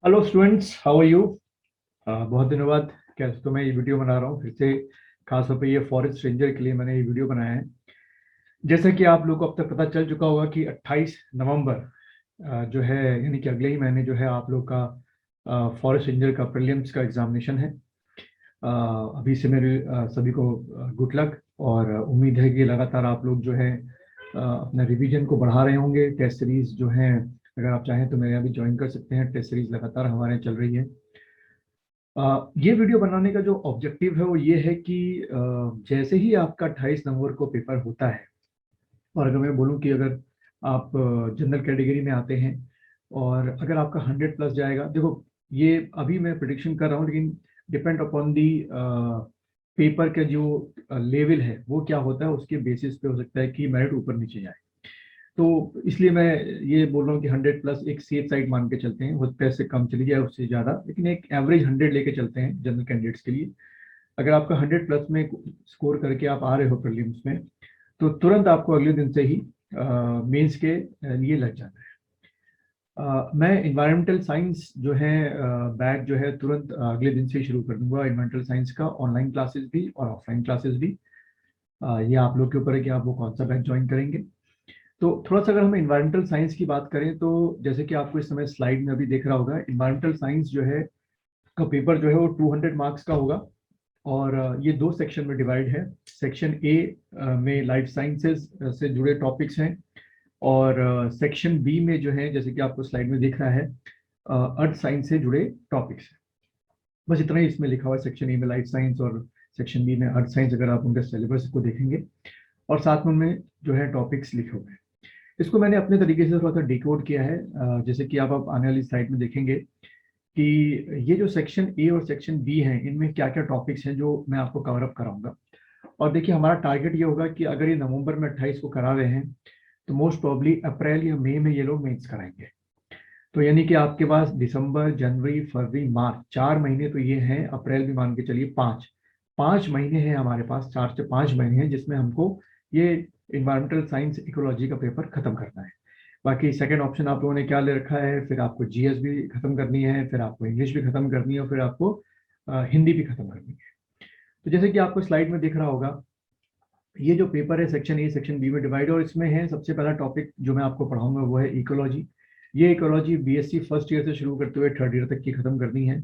Hello students, how are you. बहुत दिनों बाद कैसे तो मैं ये वीडियो बना रहा हूँ फिर से। खास तौर पे ये फॉरेस्ट रेंजर के लिए मैंने ये वीडियो बनाया है। जैसा कि आप लोगों को अब तक पता चल चुका होगा कि 28 नवंबर जो है, यानी कि अगले ही महीने जो है आप लोग का फॉरेस्ट रेंजर का प्रीलिम्स का एग्जामिनेशन है। अभी से मेरे सभी को गुड लक, और उम्मीद है कि लगातार आप लोग जो है अपना रिवीजन को बढ़ा रहे होंगे। टेस्ट सीरीज जो है, अगर आप चाहें तो मेरे यहाँ भी ज्वाइन कर सकते हैं। टेस्ट सीरीज लगातार हमारे यहाँ चल रही है। ये वीडियो बनाने का जो ऑब्जेक्टिव है वो ये है कि जैसे ही आपका 28 नवंबर को पेपर होता है, और अगर मैं बोलूँ कि अगर आप जनरल कैटेगरी में आते हैं और अगर आपका 100 प्लस जाएगा, देखो ये अभी मैं प्रिडिक्शन कर रहा हूँ, लेकिन डिपेंड अपॉन दी पेपर का जो लेवल है वो क्या होता है, उसके बेसिस पे हो सकता है कि मेरिट ऊपर नीचे जाए। तो इसलिए मैं ये बोल रहा हूँ कि 100 प्लस एक सेफ साइड मान के चलते हैं। हो सकता है इससे कम चली जाए, उससे ज़्यादा, लेकिन एक एवरेज 100 लेके चलते हैं जनरल कैंडिडेट्स के लिए। अगर आपका 100 प्लस में स्कोर करके आप आ रहे हो प्रीलिम्स में, तो तुरंत आपको अगले दिन से ही मेंस के लिए लग जाना है। मैं इन्वायरमेंटल साइंस जो है बैच जो है तुरंत अगले दिन से ही शुरू कर दूंगा। इन्वायरमेंटल साइंस का ऑनलाइन क्लासेस भी और ऑफलाइन क्लासेस भी। ये आप लोग के ऊपर है कि आप वो कौन सा बैच ज्वाइन करेंगे। तो थोड़ा सा अगर हम इन्वायरमेंटल साइंस की बात करें, तो जैसे कि आपको इस समय स्लाइड में अभी दिख रहा होगा, इन्वायरमेंटल साइंस जो है का पेपर जो है वो 200 मार्क्स का होगा। और ये दो सेक्शन में डिवाइड है। सेक्शन ए में लाइफ साइंसेज से जुड़े टॉपिक्स हैं, और सेक्शन बी में जो है, जैसे कि आपको स्लाइड में दिख रहा है, अर्थ साइंस से जुड़े टॉपिक्स हैं। बस इतना ही इसमें लिखा हुआ है। सेक्शन ए में लाइफ साइंस और सेक्शन बी में अर्थ साइंस, अगर आप उनके सिलेबस को देखेंगे, और साथ में उनमें जो है टॉपिक्स लिखे हुए हैं। इसको मैंने अपने तरीके से थोड़ा सा डिकोड किया है। जैसे कि आप आने वाली स्लाइड में देखेंगे कि ये जो सेक्शन ए और सेक्शन बी हैं, इनमें क्या क्या टॉपिक्स हैं जो मैं आपको कवर अप कराऊंगा। और देखिए, हमारा टारगेट ये होगा कि अगर ये नवंबर में 28 को करा रहे हैं, तो मोस्ट प्रॉब्ली अप्रैल या मई में ये लोग मेंस कराएंगे। तो यानी कि आपके पास दिसंबर, जनवरी, फरवरी, मार्च, 4 महीने तो ये हैं। अप्रैल भी मान के चलिए, 5 महीने हैं हमारे पास। 4 से 5 महीने हैं जिसमें हमको ये इन्वायरमेंटल साइंस इकोलॉजी का पेपर खत्म करना है। बाकी सेकंड ऑप्शन आप लोगों ने क्या ले रखा है, फिर आपको जीएस भी खत्म करनी है, फिर आपको इंग्लिश भी खत्म करनी है, और फिर आपको हिंदी भी खत्म करनी है। तो जैसे कि आपको स्लाइड में दिख रहा होगा, ये जो पेपर है सेक्शन ए सेक्शन बी में डिवाइड, और इसमें है सबसे पहला टॉपिक जो मैं आपको पढ़ाऊंगा वो है इकोलॉजी। ये इकोलॉजी बीएससी फर्स्ट ईयर से शुरू करते हुए थर्ड ईयर तक की खत्म करनी है।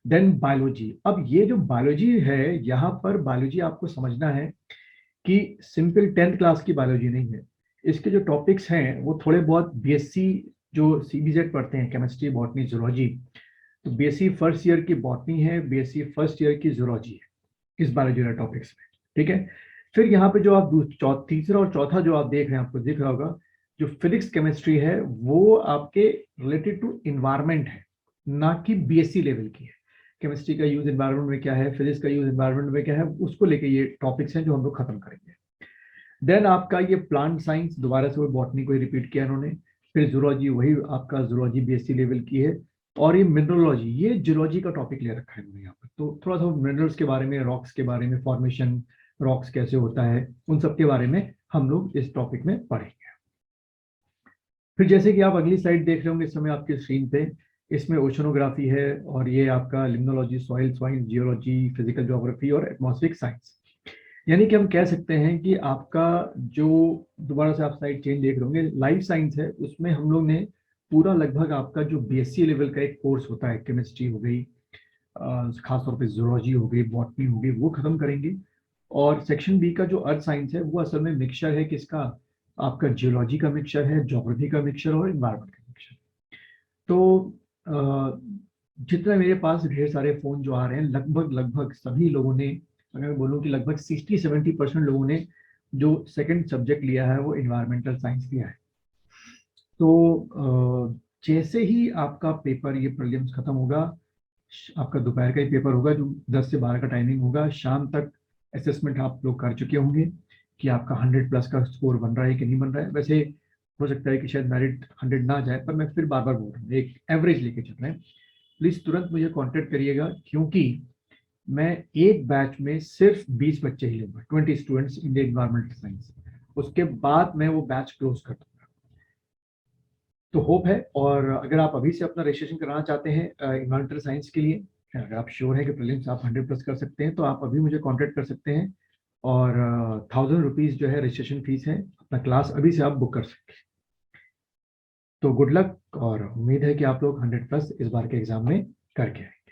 Then biology. अब ये जो बायोलॉजी है, यहाँ पर बायोलॉजी आपको समझना है कि सिंपल 10th क्लास की बायोलॉजी नहीं है। इसके जो टॉपिक्स हैं वो थोड़े बहुत बीएससी जो सीबीजेड पढ़ते हैं, केमिस्ट्री, बॉटनी, जूलॉजी, तो बीएससी फर्स्ट ईयर की बॉटनी है, बीएससी फर्स्ट ईयर की जूलॉजी है इस बायोलॉजी के टॉपिक्स में। ठीक है। फिर यहाँ पे जो आप तीसरा और चौथा जो आप देख रहे हैं, आपको दिख रहा होगा, जो फिजिक्स केमिस्ट्री है वो आपके रिलेटेड टू इन्वायरमेंट है, ना कि बीएससी लेवल की है। केमिस्ट्री का यूज इन्वायरमेंट में क्या है, फिजिक्स का यूज इन्वायरमेंट में क्या है, उसको लेके ये टॉपिक्स हैं जो हम लोग खत्म करेंगे। देन आपका ये प्लांट साइंस, दोबारा से वो बॉटनी को ही रिपीट किया इन्होंने। फिर जूलॉजी, वही आपका जूलॉजी बीएससी लेवल की है। और ये मिनरोलॉजी, ये जूलॉजी का टॉपिक ले रखा है इन्होंने यहाँ पर। तो थोड़ा सा मिनरल्स के बारे में, रॉक्स के बारे में, फॉर्मेशन, रॉक्स कैसे होता है, उन सब के बारे में हम लोग इस टॉपिक में पढ़ेंगे। फिर जैसे कि आप अगली स्लाइड देख रहे होंगे इस समय आपकी स्क्रीन पे, इसमें ओशनोग्राफी है, और ये आपका limnology, soil science, geology, physical geography और एटमॉस्फेरिक साइंस। यानी कि हम कह सकते हैं कि आपका जो, दोबारा से आप साइड चेंज देख रहे होंगे, लाइफ साइंस है, उसमें हम लोग ने पूरा लगभग आपका जो बीएससी लेवल का एक कोर्स होता है, केमिस्ट्री हो गई, खासतौर पे जूलॉजी हो गई, बॉटनी हो गई, वो खत्म करेंगे। और सेक्शन बी का जो अर्थ साइंस है वो असल में मिक्सचर है किसका, आपका जियोलॉजी का मिक्सचर है, ज्योग्राफी का मिक्सचर और इन्वायरमेंट का मिक्सचर। तो जितने मेरे पास ढेर सारे फोन जो आ रहे हैं, लगभग लगभग सभी लोगों ने, अगर मैं बोलूँ कि लगभग 60-70% लोगों ने जो सेकंड सब्जेक्ट लिया है वो इन्वायरमेंटल साइंस लिया है। तो जैसे ही आपका पेपर, ये प्रीलिम्स खत्म होगा, आपका दोपहर का ही पेपर होगा, जो 10 से 12 का टाइमिंग होगा, शाम तक असेसमेंट आप लोग कर चुके होंगे कि आपका 100 प्लस का स्कोर बन रहा है कि नहीं बन रहा है। वैसे हो सकता है कि शायद मेरिट 100 ना जाए, पर मैं फिर बार बार बोल रहा हूँ, एक एवरेज लेके चल रहे हैं। प्लीज तुरंत मुझे कांटेक्ट करिएगा, क्योंकि मैं एक बैच में सिर्फ 20 बच्चे ही लूंगा, 20 students in the environmental science. उसके बाद मैं वो बैच क्लोज कर दूंगा। तो होप है। और अगर आप अभी से अपना रजिस्ट्रेशन कराना चाहते हैं इन्वायरमेंटल साइंस के लिए, अगर आप श्योर हैं कि प्रीलिम्स आप 100+ कर सकते हैं, तो आप अभी मुझे कांटेक्ट कर सकते हैं। और 1000 रुपीज जो है रजिस्ट्रेशन फीस है, अपना क्लास अभी से आप बुक कर सकते हैं। तो गुड लक, और उम्मीद है कि आप लोग 100+ इस बार के एग्जाम में करके आए।